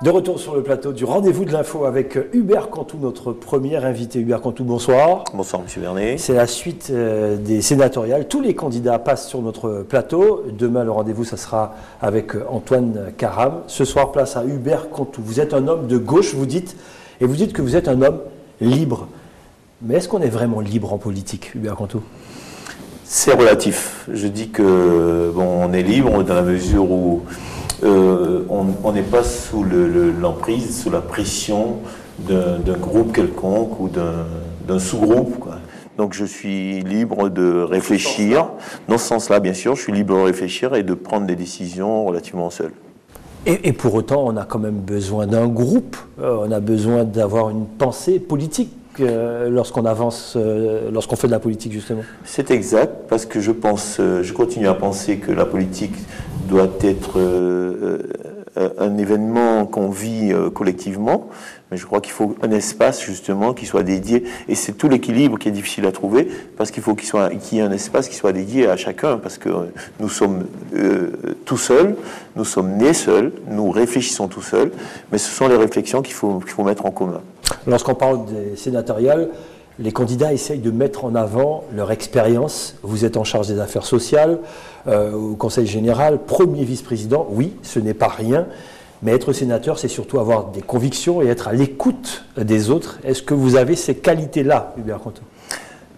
De retour sur le plateau du Rendez-vous de l'Info avec Hubert Cantou, notre premier invité. Hubert Cantou, bonsoir. Bonsoir, M. Bernet. C'est la suite des sénatoriales. Tous les candidats passent sur notre plateau. Demain, le rendez-vous, ça sera avec Antoine Karam. Ce soir, place à Hubert Cantou. Vous êtes un homme de gauche, vous dites que vous êtes un homme libre. Mais est-ce qu'on est vraiment libre en politique, Hubert Cantou ? C'est relatif. Je dis que on est libre dans la mesure où on n'est pas sous l'emprise, sous la pression d'un groupe quelconque ou d'un sous-groupe, quoi. Donc je suis libre de réfléchir. Dans ce sens-là, bien sûr, je suis libre de réfléchir et de prendre des décisions relativement seul. Et pour autant, on a quand même besoin d'un groupe. On a besoin d'avoir une pensée politique lorsqu'on avance, lorsqu'on fait de la politique, justement. C'est exact, parce que je continue à penser que la politique doit être un événement qu'on vit collectivement, mais je crois qu'il faut un espace justement qui soit dédié, et c'est tout l'équilibre qui est difficile à trouver, parce qu'il faut qu'il y ait un espace qui soit dédié à chacun, parce que nous sommes tout seuls, nous sommes nés seuls, nous réfléchissons tout seuls, mais ce sont les réflexions qu'il faut mettre en commun. Lorsqu'on parle des sénatoriales, les candidats essayent de mettre en avant leur expérience. Vous êtes en charge des affaires sociales, au Conseil général, premier vice-président. Oui, ce n'est pas rien, mais être sénateur, c'est surtout avoir des convictions et être à l'écoute des autres. Est-ce que vous avez ces qualités-là, Hubert Cantou ?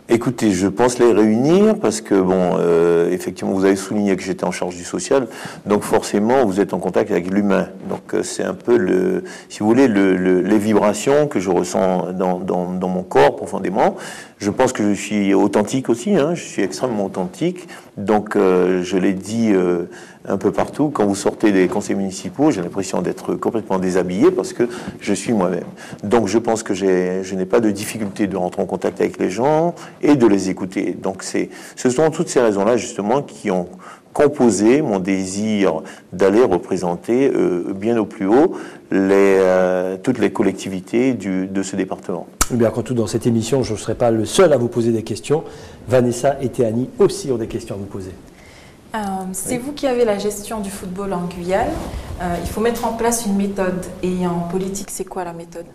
Écoutez, je pense les réunir parce que, effectivement, vous avez souligné que j'étais en charge du social, donc forcément, vous êtes en contact avec l'humain. Donc, c'est un peu, si vous voulez, les vibrations que je ressens dans mon corps profondément. Je pense que je suis authentique aussi, je suis extrêmement authentique. Donc, je l'ai dit un peu partout, quand vous sortez des conseils municipaux, j'ai l'impression d'être complètement déshabillé parce que je suis moi-même. Donc, je pense que je n'ai pas de difficulté de rentrer en contact avec les gens et de les écouter. Donc, ce sont toutes ces raisons-là, justement, qui ont composé mon désir d'aller représenter bien au plus haut toutes les collectivités de ce département. Hubert Cantou, dans cette émission, je ne serai pas le seul à vous poser des questions. Vanessa et Théanie aussi ont des questions à vous poser. C'est vous qui avez la gestion du football en Guyane. Il faut mettre en place une méthode. Et en politique, c'est quoi la méthode ?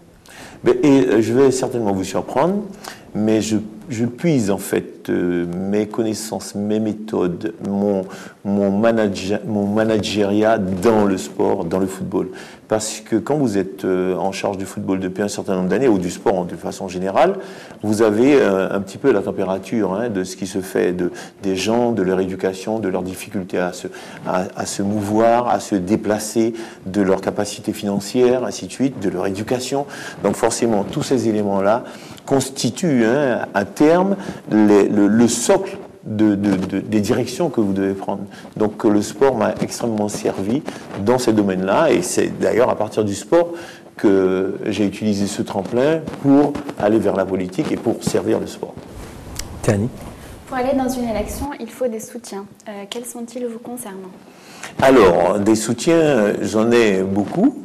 Je vais certainement vous surprendre, mais je puise en fait mes connaissances, mes méthodes, mon managériat dans le sport, dans le football. Parce que quand vous êtes en charge du football depuis un certain nombre d'années, ou du sport de façon générale, vous avez un petit peu la température de ce qui se fait, des gens, de leur éducation, de leur difficulté à se mouvoir, à se déplacer, de leur capacité financière, ainsi de suite, de leur éducation. Donc forcément, tous ces éléments-là constituent à terme le socle des directions que vous devez prendre. Donc le sport m'a extrêmement servi dans ces domaines-là, et c'est d'ailleurs à partir du sport que j'ai utilisé ce tremplin pour aller vers la politique et pour servir le sport. Théanie ? Pour aller dans une élection, il faut des soutiens. Quels sont-ils vous concernant ? Alors, des soutiens, j'en ai beaucoup.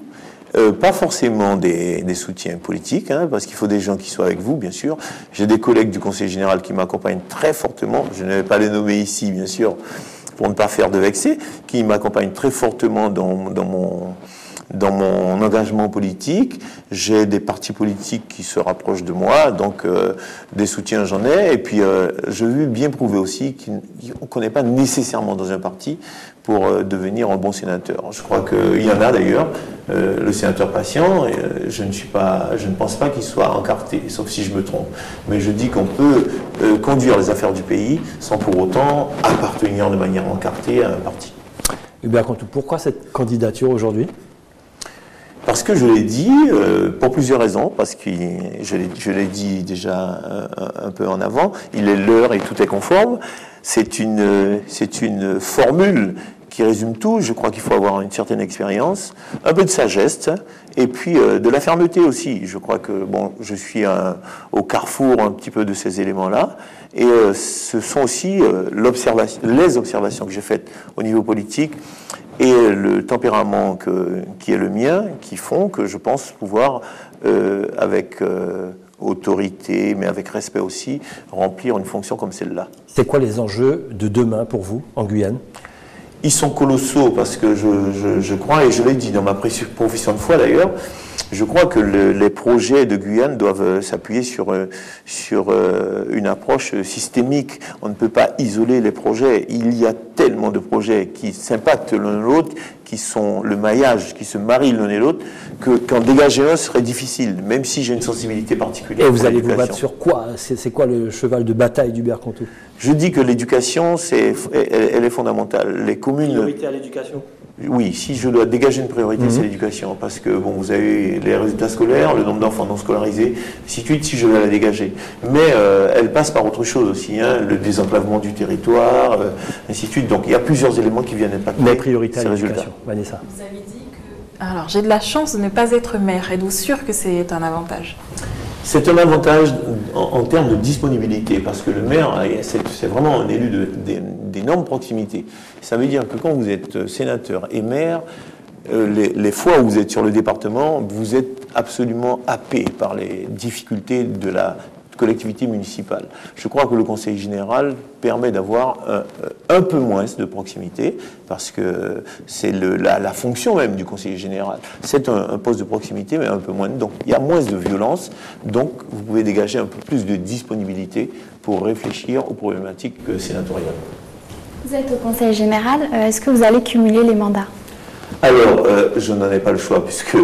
Pas forcément des soutiens politiques, parce qu'il faut des gens qui soient avec vous, bien sûr. J'ai des collègues du Conseil général qui m'accompagnent très fortement. Je ne vais pas les nommer ici, bien sûr, pour ne pas faire de vexer, qui m'accompagnent très fortement dans mon engagement politique. J'ai des partis politiques qui se rapprochent de moi, donc des soutiens j'en ai. Et puis, je veux bien prouver aussi qu'on n'est pas nécessairement dans un parti pour devenir un bon sénateur. Je crois qu'il y en a d'ailleurs, le sénateur patient, je ne pense pas qu'il soit encarté, sauf si je me trompe. Mais je dis qu'on peut conduire les affaires du pays sans pour autant appartenir de manière encartée à un parti. Hubert Cantou, pourquoi cette candidature aujourd'hui ? Parce que je l'ai dit, pour plusieurs raisons, parce que je l'ai dit déjà un peu en avant, il est l'heure et tout est conforme. C'est une formule qui résume tout. Je crois qu'il faut avoir une certaine expérience, un peu de sagesse, et puis de la fermeté aussi. Je crois que je suis au carrefour un petit peu de ces éléments-là, et ce sont aussi les observations que j'ai faites au niveau politique et le tempérament qui est le mien, qui font que je pense pouvoir, avec autorité, mais avec respect aussi, remplir une fonction comme celle-là. C'est quoi les enjeux de demain pour vous, en Guyane ? Ils sont colossaux parce que je crois, et je l'ai dit dans ma profession de foi d'ailleurs, je crois que les projets de Guyane doivent s'appuyer sur une approche systémique. On ne peut pas isoler les projets. Il y a tellement de projets qui s'impactent l'un l'autre, qui sont le maillage, qui se marient l'un et l'autre, qu'en dégager un serait difficile, même si j'ai une sensibilité particulière. Et vous allez vous battre sur quoi? C'est quoi le cheval de bataille d'Hubert Cantou? Je dis que l'éducation, elle est fondamentale. Les communes... Priorité à l'éducation? Oui, si je dois dégager une priorité, c'est l'éducation, parce que bon, vous avez les résultats scolaires, le nombre d'enfants non scolarisés, ainsi de suite, si je dois la dégager. Mais elle passe par autre chose aussi, hein, le désenclavement du territoire, ainsi de suite. Donc il y a plusieurs éléments qui viennent impacter Mais priorité à ces résultats. l'éducation, Vanessa. Vous avez dit que... Alors, j'ai de la chance de ne pas être mère. Êtes-vous sûr que c'est un avantage? C'est un avantage en termes de disponibilité, parce que le maire, c'est vraiment un élu d'énorme proximité. Ça veut dire que quand vous êtes sénateur et maire, les fois où vous êtes sur le département, vous êtes absolument happé par les difficultés de la collectivité municipale. Je crois que le conseil général permet d'avoir un peu moins de proximité, parce que c'est la fonction même du conseiller général. C'est un poste de proximité, mais un peu moins. Donc il y a moins de violence, donc vous pouvez dégager un peu plus de disponibilité pour réfléchir aux problématiques sénatoriales. Vous êtes au conseil général, est-ce que vous allez cumuler les mandats? Alors, je n'en ai pas le choix, puisque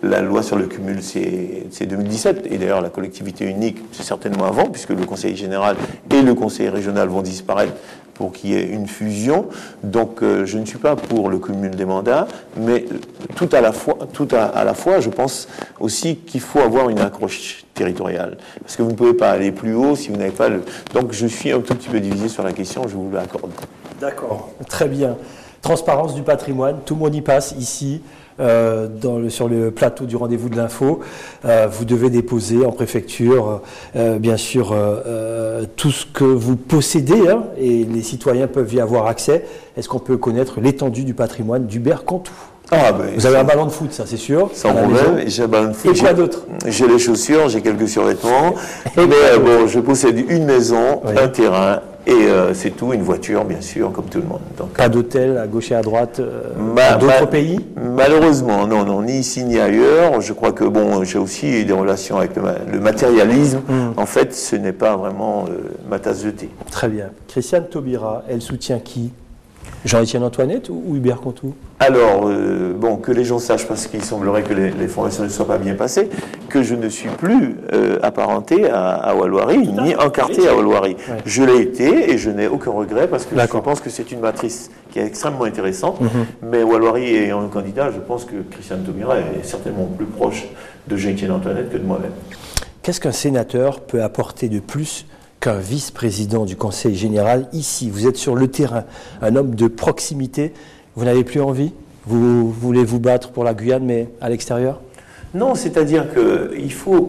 la loi sur le cumul, c'est 2017, et d'ailleurs la collectivité unique, c'est certainement avant, puisque le conseil général et le conseil régional vont disparaître pour qu'il y ait une fusion. Donc, je ne suis pas pour le cumul des mandats, mais tout à la fois, je pense aussi qu'il faut avoir une accroche territoriale, parce que vous ne pouvez pas aller plus haut si vous n'avez pas le... Donc, je suis un tout petit peu divisé sur la question, je vous l'accorde. D'accord, très bien. Transparence du patrimoine, tout le monde y passe ici, sur le plateau du rendez-vous de l'info. Vous devez déposer en préfecture, bien sûr, tout ce que vous possédez, hein, et les citoyens peuvent y avoir accès. Est-ce qu'on peut connaître l'étendue du patrimoine d'Hubert Cantou? Vous avez un ballon de foot, ça c'est sûr. Sans problème, j'ai un ballon de foot. Et quoi d'autre? J'ai les chaussures, j'ai quelques survêtements. Mais bon, je possède une maison, un terrain, et c'est tout, une voiture, bien sûr, comme tout le monde. Donc, pas d'hôtel à gauche et à droite d'autres pays? Malheureusement, non, ni ici ni ailleurs. Je crois que bon, j'ai aussi des relations avec le matérialisme. En fait, ce n'est pas vraiment ma tasse de thé. Très bien. Christiane Taubira, elle soutient qui? Jean-Étienne Antoinette ou Hubert Cantou? Alors, bon, que les gens sachent, parce qu'il semblerait que les formations ne soient pas bien passées, que je ne suis plus apparenté à Walwari, ni encarté à Walwari. Ouais. Je l'ai été et je n'ai aucun regret, parce que je pense que c'est une matrice qui est extrêmement intéressante. Mais Walwari ayant un candidat, je pense que Christiane Taubira est certainement plus proche de Jean-Étienne Antoinette que de moi-même. Qu'est-ce qu'un sénateur peut apporter de plus qu'un vice-président du Conseil général ici? Vous êtes sur le terrain, un homme de proximité. Vous n'avez plus envie? Vous voulez vous battre pour la Guyane, mais à l'extérieur? Non, c'est-à-dire qu'il faut,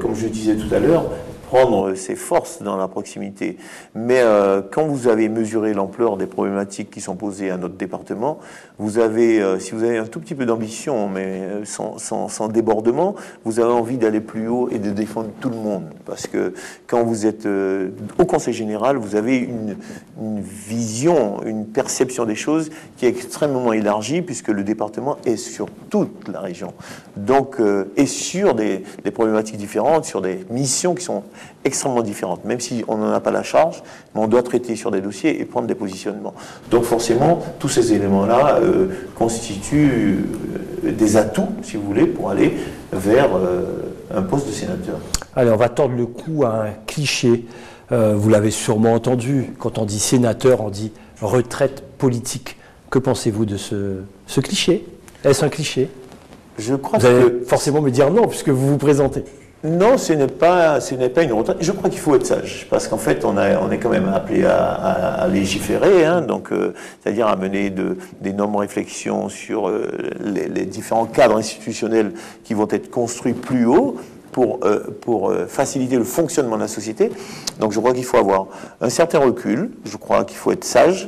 comme je disais tout à l'heure, prendre ses forces dans la proximité. Mais quand vous avez mesuré l'ampleur des problématiques qui sont posées à notre département, vous avez, si vous avez un tout petit peu d'ambition, mais sans débordement, vous avez envie d'aller plus haut et de défendre tout le monde. Parce que quand vous êtes au Conseil général, vous avez une vision, une perception des choses qui est extrêmement élargie, puisque le département est sur toute la région. Donc, et sur des problématiques différentes, sur des missions qui sont extrêmement différentes, même si on n'en a pas la charge, mais on doit traiter sur des dossiers et prendre des positionnements. Donc forcément, tous ces éléments-là constituent des atouts, si vous voulez, pour aller vers un poste de sénateur. Allez, on va tordre le cou à un cliché. Vous l'avez sûrement entendu, quand on dit sénateur, on dit retraite politique. Que pensez-vous de ce cliché? Est-ce un cliché? Je crois vous allez forcément me dire non, puisque vous vous présentez. Non, ce n'est pas une retraite. Je crois qu'il faut être sage, parce qu'en fait, on est quand même appelé à légiférer, hein, donc c'est-à-dire à mener d'énormes réflexions sur les différents cadres institutionnels qui vont être construits plus haut pour faciliter le fonctionnement de la société. Donc je crois qu'il faut avoir un certain recul, je crois qu'il faut être sage,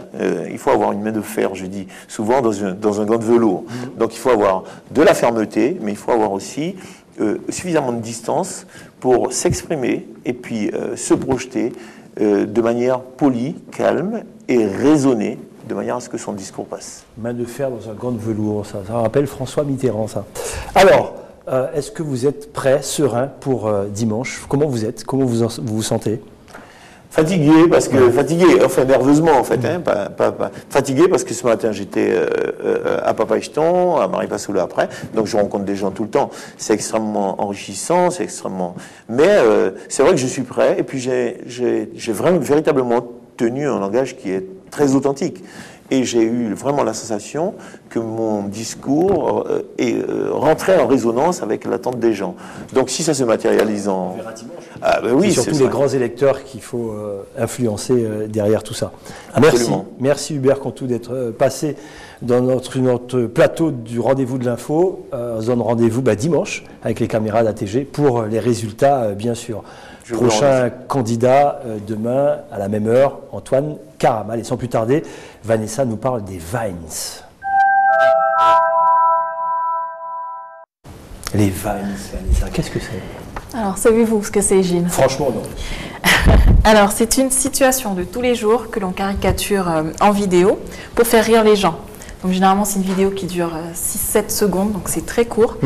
il faut avoir une main de fer, je dis souvent, dans un gant de velours. Donc il faut avoir de la fermeté, mais il faut avoir aussi suffisamment de distance pour s'exprimer et puis se projeter de manière polie, calme et raisonnée de manière à ce que son discours passe. Main de fer dans un gant de velours, ça rappelle François Mitterrand, ça. Alors, est-ce que vous êtes prêt, serein pour dimanche? Comment vous êtes? Comment vous vous sentez? Fatigué, enfin nerveusement en fait, hein, fatigué parce que ce matin j'étais à Papaichton, à Maripasoula après, donc je rencontre des gens tout le temps. C'est extrêmement enrichissant, c'est extrêmement... Mais c'est vrai que je suis prêt, et puis j'ai véritablement tenu un langage qui est très authentique. Et j'ai eu vraiment la sensation que mon discours est rentré en résonance avec l'attente des gens. Donc si ça se matérialise en... Ah, ben oui, c'est surtout les grands électeurs qu'il faut influencer derrière tout ça. Merci Hubert Cantou d'être passé dans notre plateau du rendez-vous de l'info. Zone rendez-vous dimanche avec les caméras d'ATG pour les résultats, bien sûr. Prochain candidat demain à la même heure, Antoine Caramal. Et sans plus tarder, Vanessa nous parle des Vines. Les Vines, Vanessa, qu'est-ce que c'est? Alors, savez-vous ce que c'est, Gilles? Franchement, non. Alors, c'est une situation de tous les jours que l'on caricature en vidéo pour faire rire les gens. Donc, généralement, c'est une vidéo qui dure 6-7 secondes, donc c'est très court.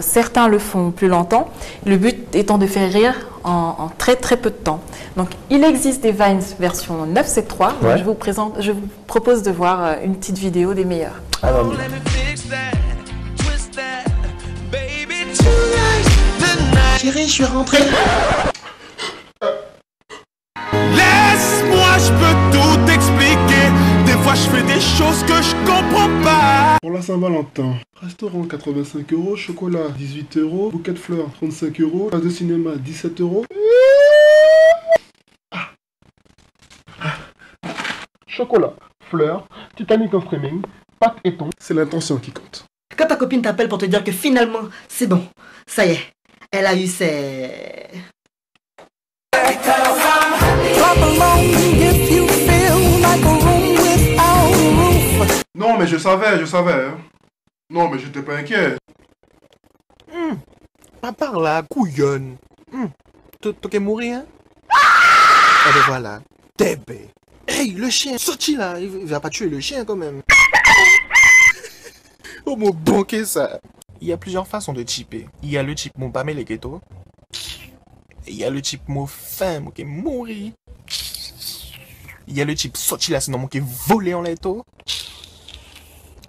Certains le font plus longtemps, le but étant de faire rire en très très peu de temps. Donc, il existe des Vines version 973. Ouais. Je vous propose de voir une petite vidéo des meilleurs. Alors, chérie, je suis rentré. Laisse-moi, je peux tout expliquer. Des fois, je fais des choses que je comprends pas. Pour la Saint-Valentin, restaurant 85 €, chocolat 18 €, bouquet de fleurs 35 €, place de cinéma 17 €. Chocolat, fleurs, Titanic en streaming, pâte et thon. C'est l'intention qui compte. Quand ta copine t'appelle pour te dire que finalement, c'est bon, ça y est, elle a eu ses... Non mais je savais, hein. Non mais j'étais pas inquiet. À part la couillonne. T'es mourir, hein? Ah ben voilà, Tébé. Hey, le chien, sorti là, il va pas tuer le chien quand même. Oh mon banquet ça. Il y a plusieurs façons de chipper. Il y a le chip mon pas les ghettos. Il y a le chip mon fin, mon qui est mourir. Il y a le chip sorti là, sinon mon qui est volé en letto.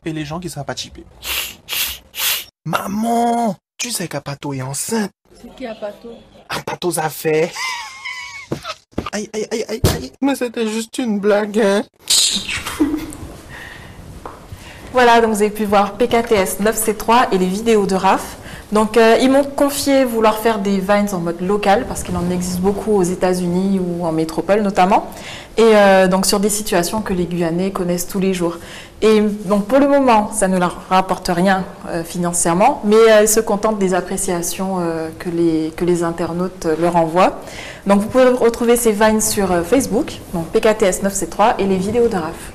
Et les gens qui savent pas chipper. Maman, tu sais qu'Apato est enceinte. C'est qui Apato? Apato ça fait. Aïe, aïe, aïe, aïe, aïe. Mais c'était juste une blague, hein. Voilà, donc vous avez pu voir PKTS 9C3 et les vidéos de Raph. Donc ils m'ont confié vouloir faire des Vines en mode local parce qu'il en existe beaucoup aux États-Unis ou en métropole notamment. Et donc sur des situations que les Guyanais connaissent tous les jours. Et donc pour le moment, ça ne leur rapporte rien financièrement, mais ils se contentent des appréciations que les internautes leur envoient. Donc vous pouvez retrouver ces Vines sur Facebook, donc PKTS 9C3 et les vidéos de Raph.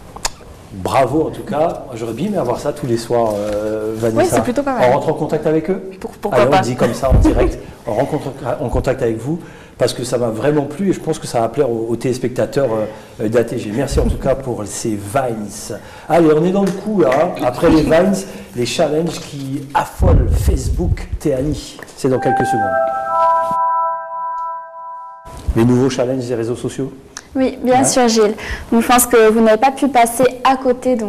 Bravo en tout cas, j'aurais bien aimé avoir ça tous les soirs, Vanessa. Oui, c'est plutôt pas mal. On rentre en contact avec eux? Pourquoi pas? On dit comme ça en direct, on rentre en contact avec vous, parce que ça m'a vraiment plu et je pense que ça va plaire aux téléspectateurs d'ATG. Merci en tout cas pour ces Vines. Allez, on est dans le coup là, après les Vines, les challenges qui affolent Facebook, Théanie. C'est dans quelques secondes. Les nouveaux challenges des réseaux sociaux? Oui, bien sûr, Gilles. Donc, je pense que vous n'avez pas pu passer à côté de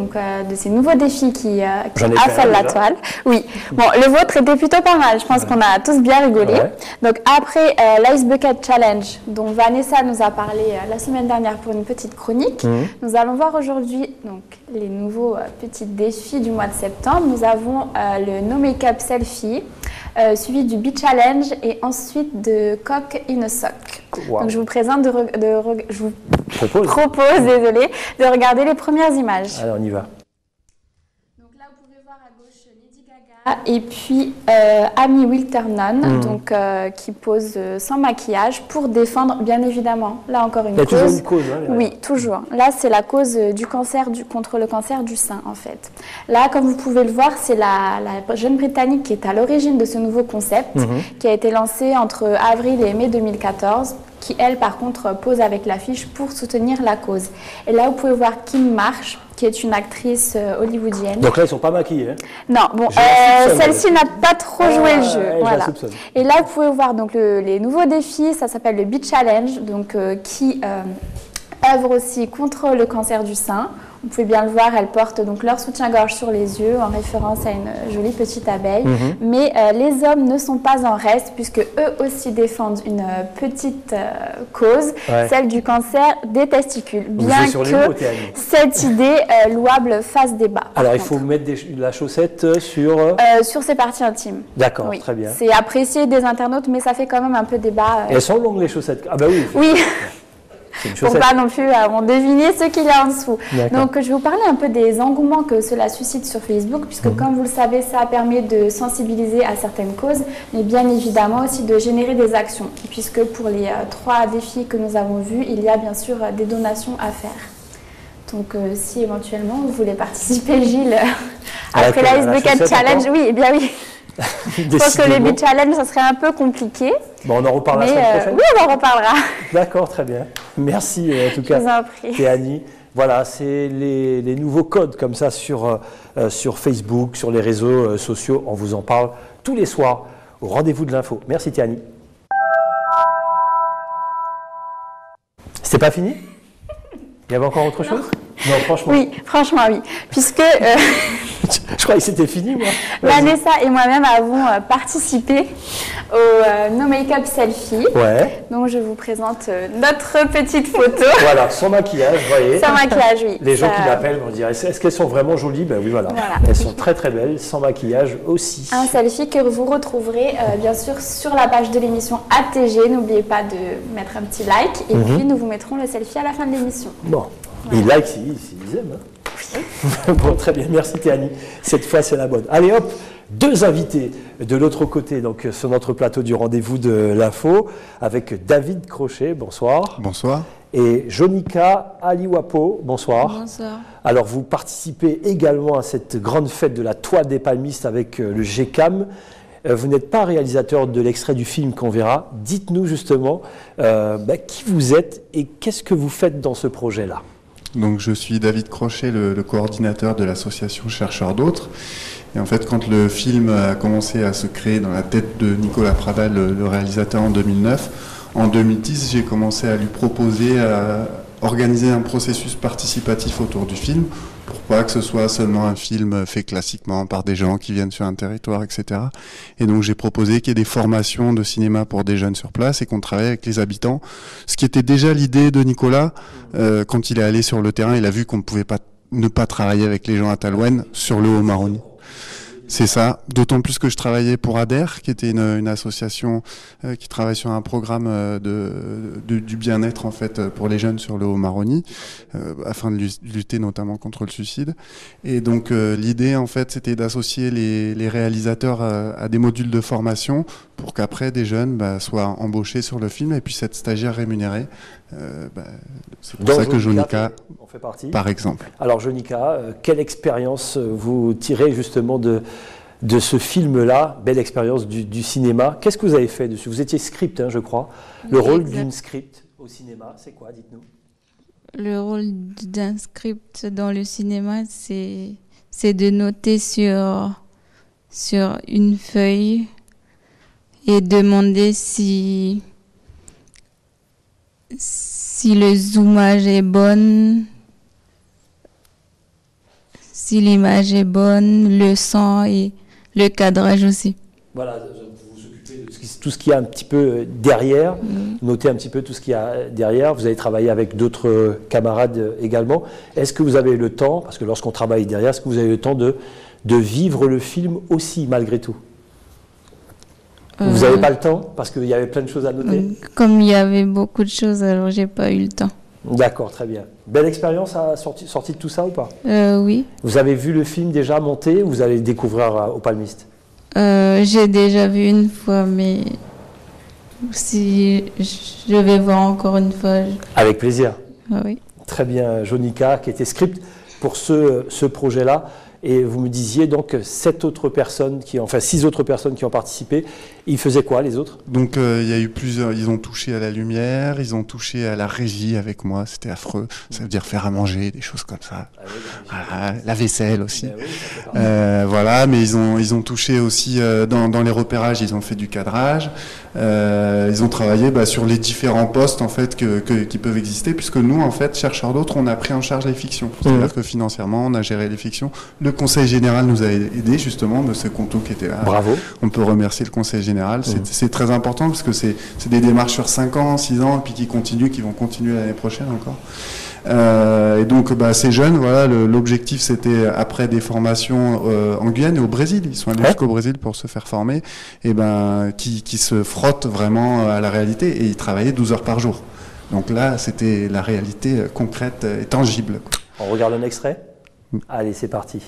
ces nouveaux défis qui affolent la toile. Oui. Bon, le vôtre était plutôt pas mal. Je pense qu'on a tous bien rigolé. Ouais. Donc, après l'Ice Bucket Challenge, dont Vanessa nous a parlé la semaine dernière pour une petite chronique, nous allons voir aujourd'hui donc les nouveaux petits défis du mois de septembre. Nous avons le No Makeup Selfie, suivi du Beach Challenge et ensuite de Cock in a Sock. Wow. Donc, je vous présente je vous propose, désolé, de regarder les premières images. Alors, on y va. Donc là, vous pouvez voir à gauche Lady Gaga et puis Amy Wilternon, donc, qui pose sans maquillage pour défendre, bien évidemment, là encore une cause. Il y a toujours une cause. Hein, oui, toujours. Là, c'est la cause du cancer, contre le cancer du sein, en fait. Là, comme vous pouvez le voir, c'est la jeune Britannique qui est à l'origine de ce nouveau concept, qui a été lancé entre avril et mai 2014. Qui, elle, par contre, pose avec l'affiche pour soutenir la cause. Et là, vous pouvez voir Kim Marsh, qui est une actrice hollywoodienne. Donc là, ils ne sont pas maquillés. Hein. Non, bon, celle-ci n'a pas trop joué le jeu. Voilà. Et là, vous pouvez voir donc, les nouveaux défis, ça s'appelle le Beat Challenge, donc, qui œuvre aussi contre le cancer du sein. Vous pouvez bien le voir, elles portent donc leur soutien-gorge sur les yeux en référence à une jolie petite abeille. Mais les hommes ne sont pas en reste puisque eux aussi défendent une petite cause, celle du cancer des testicules. Bien que cette idée louable fasse débat. Alors il faut mettre la chaussette sur... sur ses parties intimes. D'accord, très bien. C'est apprécié des internautes, mais ça fait quand même un peu débat. Et elles sont longues les chaussettes? Ah bah oui. Oui. Pour pas non plus deviner ce qu'il y a en dessous. Donc je vais vous parler un peu des engouements que cela suscite sur Facebook, puisque comme vous le savez, ça permet de sensibiliser à certaines causes, mais bien évidemment aussi de générer des actions, puisque pour les 3 défis que nous avons vus, il y a bien sûr des donations à faire. Donc si éventuellement vous voulez participer, Gilles, après la Ice Bucket Challenge, oui, eh bien oui. Je pense que le Beat Challenge, ça serait un peu compliqué. Bon, on en reparle la semaine prochaine. Oui, on en reparlera. D'accord, très bien. Merci en tout cas. Je vous en prie. Théanie. Voilà, c'est les nouveaux codes comme ça sur Facebook, sur les réseaux sociaux. On vous en parle tous les soirs au rendez-vous de l'info. Merci Théanie. C'était pas fini? Il y avait encore autre chose? Non, franchement. Oui, franchement, oui. Puisque... Je croyais que c'était fini, moi. Vanessa et moi-même avons participé au No Make-up Selfie. Ouais. Donc, je vous présente notre petite photo. Voilà, sans maquillage, vous voyez. Sans maquillage, oui. Les gens qui m'appellent vont dire, est-ce qu'elles sont vraiment jolies? Ben oui, voilà. Elles sont très très belles, sans maquillage aussi. Un selfie que vous retrouverez bien sûr sur la page de l'émission ATG. N'oubliez pas de mettre un petit like. Et puis, nous vous mettrons le selfie à la fin de l'émission. Bon. Voilà. Et like s'ils aiment. Hein. Bon, très bien, merci Théanie. Cette fois, c'est la bonne. Allez hop, 2 invités de l'autre côté, donc sur notre plateau du rendez-vous de l'info, avec David Crochet, bonsoir. Bonsoir. Et Jonika Aliwapo, bonsoir. Bonsoir. Alors, vous participez également à cette grande fête de la toile des palmistes avec le GCAM. Vous n'êtes pas réalisateur de l'extrait du film qu'on verra. Dites-nous justement qui vous êtes et qu'est-ce que vous faites dans ce projet-là. Donc je suis David Crochet, le coordinateur de l'association Chercheurs d'autres. Et en fait, quand le film a commencé à se créer dans la tête de Nicolas Pradal, le réalisateur, en 2009, en 2010, j'ai commencé à lui proposer à organiser un processus participatif autour du film, pour pas que ce soit seulement un film fait classiquement par des gens qui viennent sur un territoire, etc. Et donc j'ai proposé qu'il y ait des formations de cinéma pour des jeunes sur place et qu'on travaille avec les habitants. Ce qui était déjà l'idée de Nicolas, quand il est allé sur le terrain, il a vu qu'on ne pouvait pas ne pas travailler avec les gens à Talouenne sur le Haut-Maroni. C'est ça, d'autant plus que je travaillais pour ADER, qui était une association qui travaille sur un programme du bien-être en fait pour les jeunes sur le Haut-Maroni, afin de lutter notamment contre le suicide. Et donc l'idée en fait c'était d'associer les réalisateurs à des modules de formation pour qu'après des jeunes soient embauchés sur le film et puissent être stagiaires rémunérés. C'est pour ça que Jonika en fait partie. Par exemple. Alors Jonika, quelle expérience vous tirez justement de ce film-là, belle expérience du cinéma. Qu'est-ce que vous avez fait dessus? Vous étiez script, je crois. Le rôle d'une script au cinéma, c'est quoi? Dites-nous. Le rôle d'un script dans le cinéma, c'est de noter sur une feuille et demander si le zoomage est bon, si l'image est bonne, le son et le cadrage aussi. Voilà, vous vous occupez de tout ce qu'il y a un petit peu derrière, notez un petit peu tout ce qu'il y a derrière. Vous avez travaillé avec d'autres camarades également. Est-ce que vous avez le temps, parce que lorsqu'on travaille derrière, est-ce que vous avez le temps de vivre le film aussi, malgré tout? Vous n'avez pas le temps, parce qu'il y avait plein de choses à noter? Comme il y avait beaucoup de choses, alors j'ai pas eu le temps. D'accord, très bien. Belle expérience sortie de tout ça ou pas? Oui. Vous avez vu le film déjà monté ou vous allez le découvrir au Palmiste? J'ai déjà vu une fois, mais si je vais voir encore une fois. Avec plaisir. Oui. Très bien, Jonika, qui était script pour ce projet-là. Et vous me disiez donc 6 autres personnes qui ont participé. Ils faisaient quoi, les autres? Donc il y a eu plusieurs, ils ont touché à la lumière, ils ont touché à la régie avec moi, c'était affreux. Ça veut dire faire à manger, des choses comme ça. La vaisselle aussi. Voilà, mais ils ont touché aussi dans les repérages, ils ont fait du cadrage. Ils ont travaillé sur les différents postes en fait qui peuvent exister, puisque nous en fait, chercheurs d'autres, on a pris en charge les fictions. C'est-à-dire que financièrement, on a géré les fictions. Le conseil général nous a aidé justement, de ce Conto qui était là. Bravo. On peut remercier le conseil général. C'est très important parce que c'est des démarches sur 5 ans, 6 ans, et puis qui vont continuer l'année prochaine encore. Et donc ces jeunes, voilà, l'objectif c'était après des formations en Guyane et au Brésil, ils sont allés jusqu'au Brésil pour se faire former, et qui se frottent vraiment à la réalité, et ils travaillaient 12 heures par jour. Donc là c'était la réalité concrète et tangible. On regarde un extrait? Allez, c'est parti.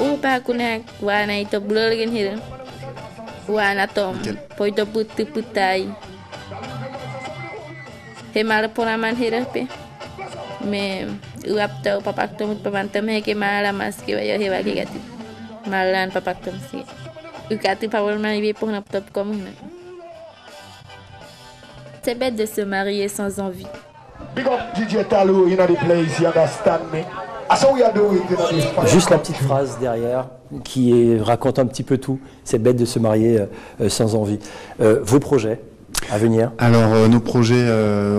Upa kunak wana ito blur gen hira wana tom poito putu putai hemal poraman hira pe me uapto papaktom pamantam he mala mas ke wayo he wagi gati malan papaktom si ukati power man ibi pour top comme c'est bête de se marier sans envie. Big up DJ Talou in the place, you understand me? Juste la petite phrase derrière qui raconte un petit peu tout. C'est bête de se marier sans envie. Vos projets à venir? Alors nos projets,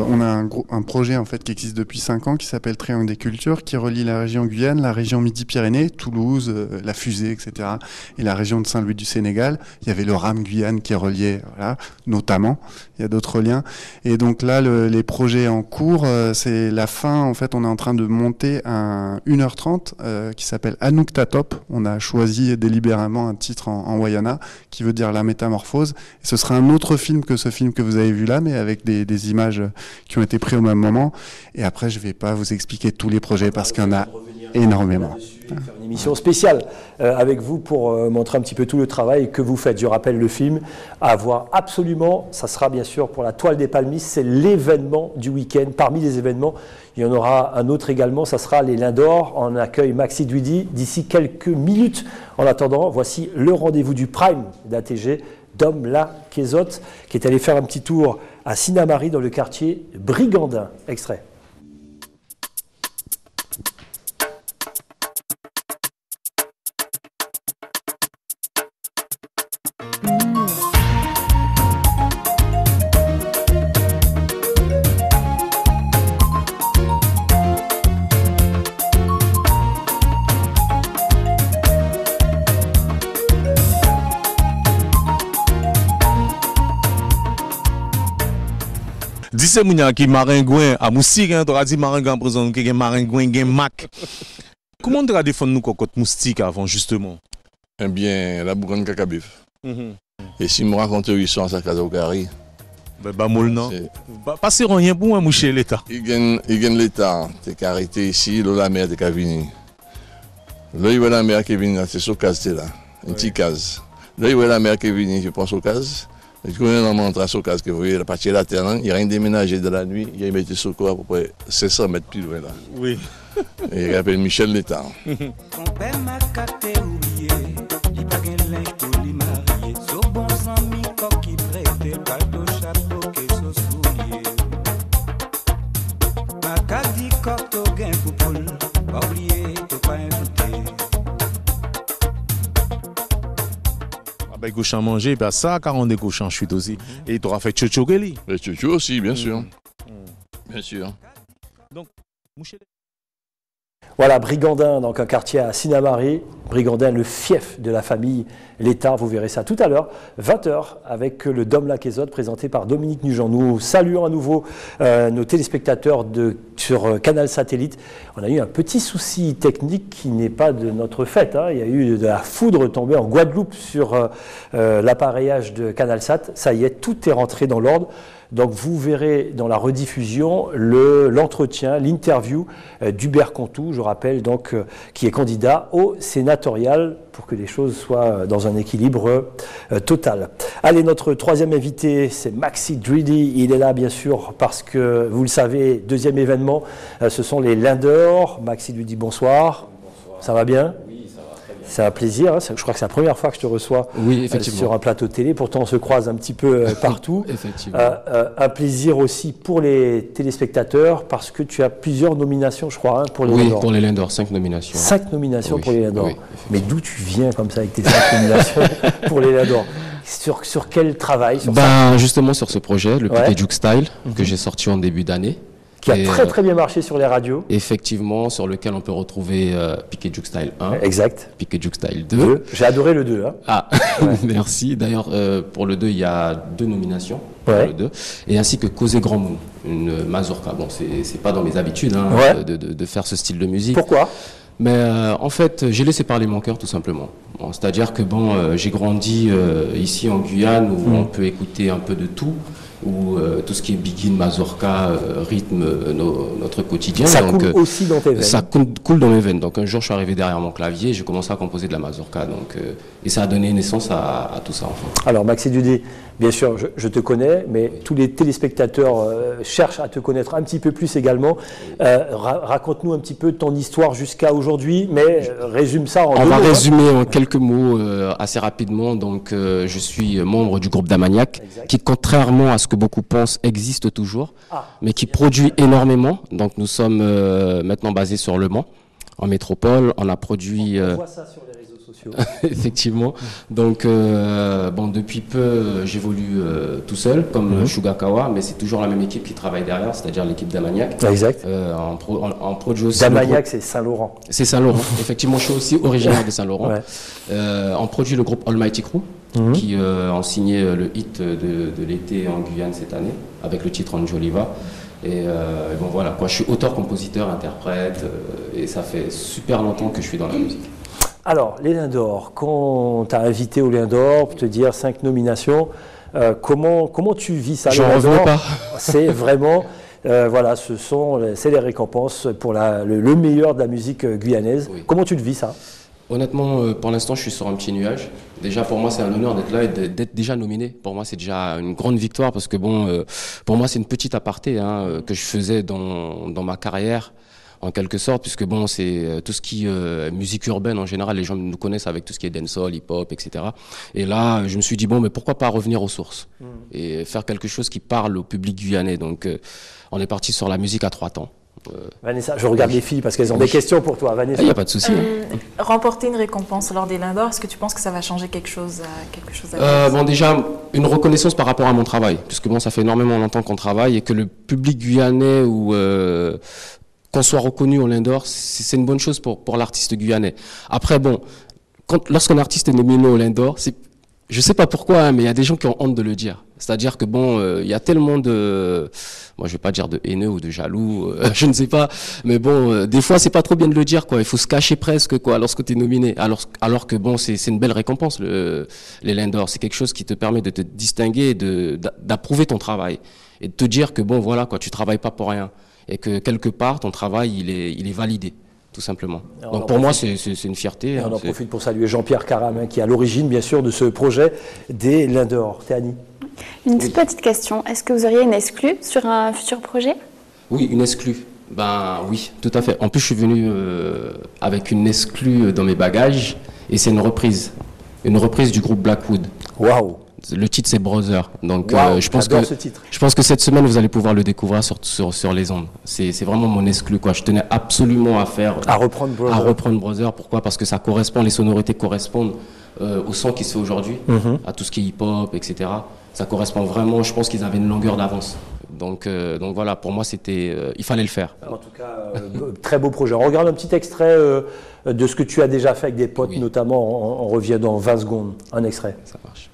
on a un projet en fait qui existe depuis 5 ans qui s'appelle Triangle des Cultures, qui relie la région Guyane, la région Midi-Pyrénées, Toulouse, la Fusée, etc. et la région de Saint-Louis du Sénégal. Il y avait le RAM Guyane qui est relié, voilà, notamment. Il y a d'autres liens. Et donc là, les projets en cours, c'est la fin. En fait, on est en train de monter un 1h30 qui s'appelle Anouk Tatop. On a choisi délibérément un titre en Wayana qui veut dire la métamorphose. Et ce sera un autre film que ce film que vous avez vu là, mais avec des images qui ont été prises au même moment. Et après, je ne vais pas vous expliquer tous les projets parce qu'il y en a énormément. Faire une émission spéciale avec vous pour montrer un petit peu tout le travail que vous faites. Je rappelle le film à voir absolument, ça sera bien sûr pour la Toile des Palmistes, c'est l'événement du week-end. Parmi les événements, il y en aura un autre également, ça sera les Lions d'Or. On accueille Maxi Duidi d'ici quelques minutes. En attendant, voici le rendez-vous du Prime d'ATG, Dom La Quézotte, qui est allé faire un petit tour à Sinamari dans le quartier Brigandin. Extrait. Dise mounya qui maringouin à moustique hein, t'auras dit maringouin par exemple qui maringouin gen mac. Comment on doit défendre nous contre moustique avant justement? Eh bien la boucane cacabif. Et si me raconte l'histoire ça casa au carré. Bah moul non. Pas rien pour moi moucher l'état. Il gagne l'état, t'es arrêté ici, la mer t'es venir. Là il voit la mer qui vient, c'est sur case là, une petite case. Là il voit la mer qui vient, je pense aux cases. Et quand on entre à Socas, que vous voyez la partie de la terre, il n'y a rien déménagé de la nuit, il y a mis sur quoi à peu près 500 mètres plus loin là. Oui. Et il appelle Michel Létard. Avec cochon manger, ben ça, 40 des cochons chute aussi. Et tu auras fait Tchocho Geli. Tchocho aussi, bien sûr. Bien sûr. Donc, Voilà, Brigandin, donc un quartier à Sinnamary. Brigandin, le fief de la famille Létard. Vous verrez ça tout à l'heure, 20h, avec le Dom Laquésode, présenté par Dominique Nugent. Nous saluons à nouveau nos téléspectateurs sur Canal Satellite. On a eu un petit souci technique qui n'est pas de notre fait. Hein. Il y a eu de la foudre tombée en Guadeloupe sur l'appareillage de Canal Sat. Ça y est, tout est rentré dans l'ordre. Donc vous verrez dans la rediffusion l'entretien, l'interview d'Hubert Contou, je rappelle donc, qui est candidat au sénatorial pour que les choses soient dans un équilibre total. Allez, notre troisième invité, c'est Maxi Dridi. Il est là bien sûr parce que, vous le savez, deuxième événement, ce sont les Lindors. Maxi Dridi, bonsoir. Bonsoir. Ça va bien? C'est un plaisir, hein. Je crois que c'est la première fois que je te reçois sur un plateau de télé, pourtant on se croise un petit peu partout. Effectivement. Un plaisir aussi pour les téléspectateurs parce que tu as plusieurs nominations, je crois, hein, pour les Lindors. Oui, pour les Lindors, 5 nominations. 5 nominations pour les Lindors. Oui, mais d'où tu viens comme ça avec tes 5 nominations pour les Lindors? Sur quel travail Justement sur ce projet, le Piquet Juke Style, que j'ai sorti en début d'année. Qui a très bien marché sur les radios. Effectivement, sur lequel on peut retrouver Piquet Juke Style 1. Exact. Piquet Juke Style 2. J'ai adoré le 2. Hein. Ah, merci. D'ailleurs, pour le 2, il y a 2 nominations. Pour le 2. Et ainsi que Causé Grand Mou, une mazurka. Bon, c'est pas dans mes habitudes de faire ce style de musique. Pourquoi? Mais en fait, j'ai laissé parler mon cœur tout simplement. Bon, c'est-à-dire que j'ai grandi ici en Guyane où on peut écouter un peu de tout. Où tout ce qui est begin, mazurka, rythme notre quotidien. Ça coule aussi dans tes veines. Ça coule dans mes veines. Donc un jour, je suis arrivé derrière mon clavier, j'ai commencé à composer de la mazurka. Et ça a donné naissance à tout ça. En fait. Alors Maxi Dridi, bien sûr, je te connais, mais tous les téléspectateurs cherchent à te connaître un petit peu plus également. Raconte-nous un petit peu ton histoire jusqu'à aujourd'hui, mais résume ça en 2 mots. On va résumer en quelques mots assez rapidement. Donc, je suis membre du groupe Damaniac, qui, contrairement à ce que beaucoup pensent, existe toujours, mais qui produit énormément. Donc, nous sommes maintenant basés sur Le Mans, en métropole. On a produit... On voit ça sur les réseaux sociaux. Effectivement. Donc, depuis peu, j'évolue tout seul, comme Shugakawa, mais c'est toujours la même équipe qui travaille derrière, c'est-à-dire l'équipe Damaniac. Exact. On produit aussi... Damaniac, c'est Saint-Laurent. C'est Saint-Laurent. Effectivement, je suis aussi originaire de Saint-Laurent. On produit le groupe Almighty Crew, qui ont signé le hit de l'été en Guyane cette année, avec le titre Anjoliva. Et bon voilà, quoi, je suis auteur, compositeur, interprète, et ça fait super longtemps que je suis dans la musique. Alors, les Lindors, quand tu as invité aux Lindors pour te dire 5 nominations, comment tu vis ça? J'en reviens pas. C'est vraiment, c'est les récompenses pour le meilleur de la musique guyanaise. Oui. Comment tu le vis ça? Honnêtement, pour l'instant, je suis sur un petit nuage. Déjà, pour moi, c'est un honneur d'être là et d'être déjà nominé. Pour moi, c'est déjà une grande victoire parce que pour moi, c'est une petite aparté que je faisais dans ma carrière, en quelque sorte, puisque c'est tout ce qui est musique urbaine en général. Les gens nous connaissent avec tout ce qui est dancehall, hip-hop, etc. Et là, je me suis dit, mais pourquoi pas revenir aux sources et faire quelque chose qui parle au public guyanais. Donc, on est parti sur la musique à 3 temps. Vanessa, je regarde les filles parce qu'elles ont des questions pour toi. Vanessa. Il n'y a pas de souci. Remporter une récompense lors des Lindors, est-ce que tu penses que ça va changer quelque chose déjà, une reconnaissance par rapport à mon travail, puisque ça fait énormément longtemps qu'on travaille et que le public guyanais qu'on soit reconnu au Lindors, c'est une bonne chose pour l'artiste guyanais. Après, lorsqu'un artiste est nominé au Lindors, je sais pas pourquoi, mais il y a des gens qui ont honte de le dire. C'est-à-dire que il y a tellement de, moi je vais pas dire de haineux ou de jaloux, je ne sais pas, mais des fois c'est pas trop bien de le dire, quoi. Il faut se cacher presque, quoi, lorsque tu es nominé. Alors que c'est une belle récompense, les Lindors. C'est quelque chose qui te permet de te distinguer, d'approuver ton travail et de te dire que voilà, quoi, tu travailles pas pour rien et que quelque part ton travail il est validé. Tout simplement. Donc pour moi, c'est une fierté. On en profite pour saluer Jean-Pierre Caram, qui est à l'origine, bien sûr, de ce projet des Lindors. Théanie. Une petite question. Est-ce que vous auriez une exclue sur un futur projet? Oui, une exclue. Oui, tout à fait. En plus, je suis venu avec une exclue dans mes bagages, et c'est une reprise du groupe Blackwood. Waouh! Le titre c'est Brother, donc je pense que cette semaine vous allez pouvoir le découvrir sur les ondes. C'est vraiment mon exclu, quoi. Je tenais absolument à reprendre Brother. Pourquoi? Parce que ça correspond, les sonorités correspondent au son qui se fait aujourd'hui, à tout ce qui est hip-hop, etc. Ça correspond vraiment. Je pense qu'ils avaient une longueur d'avance Donc voilà, pour moi, il fallait le faire. En tout cas, très beau projet. On regarde un petit extrait de ce que tu as déjà fait avec des potes, notamment. On revient dans 20 secondes. Un extrait. Ça marche.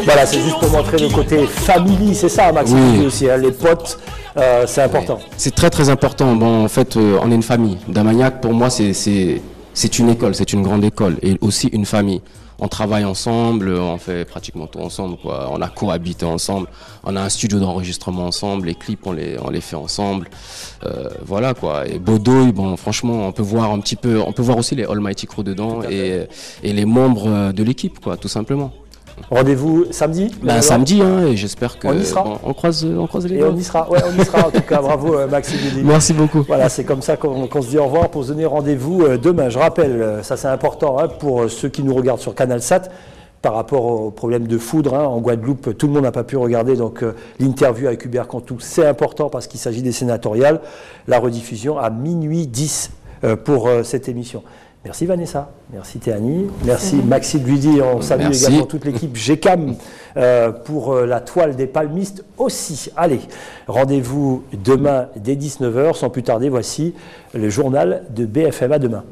Voilà, c'est juste pour montrer le côté family, c'est ça, Maxime, aussi, hein, les potes, c'est important. Oui. C'est très très important. Bon, en fait, on est une famille. Damaniac, pour moi, c'est une école, c'est une grande école et aussi une famille. On travaille ensemble, on fait pratiquement tout ensemble, quoi. On a cohabité ensemble, on a un studio d'enregistrement ensemble, les clips on les fait ensemble, voilà quoi. Et Bodoy, bon franchement on peut voir un petit peu, on peut voir aussi les Almighty Crew dedans et les membres de l'équipe quoi, tout simplement. Rendez-vous samedi. Samedi, hein, et j'espère que on y sera. On croise les doigts. Et on y sera. Ouais, on y sera. En tout cas, bravo Maxime. Merci beaucoup. Voilà, c'est comme ça qu'on se dit au revoir pour se donner rendez-vous demain. Je rappelle, ça c'est important hein, pour ceux qui nous regardent sur CanalSat. Par rapport au problème de foudre hein, en Guadeloupe, tout le monde n'a pas pu regarder donc l'interview avec Hubert Cantou. C'est important parce qu'il s'agit des sénatoriales. La rediffusion à minuit 10 pour cette émission. Merci Vanessa, merci Théanie, merci Maxime Ludy, on salue également toute l'équipe GCAM pour la toile des palmistes aussi. Allez, rendez-vous demain dès 19h, sans plus tarder, voici le journal de BFM. À demain.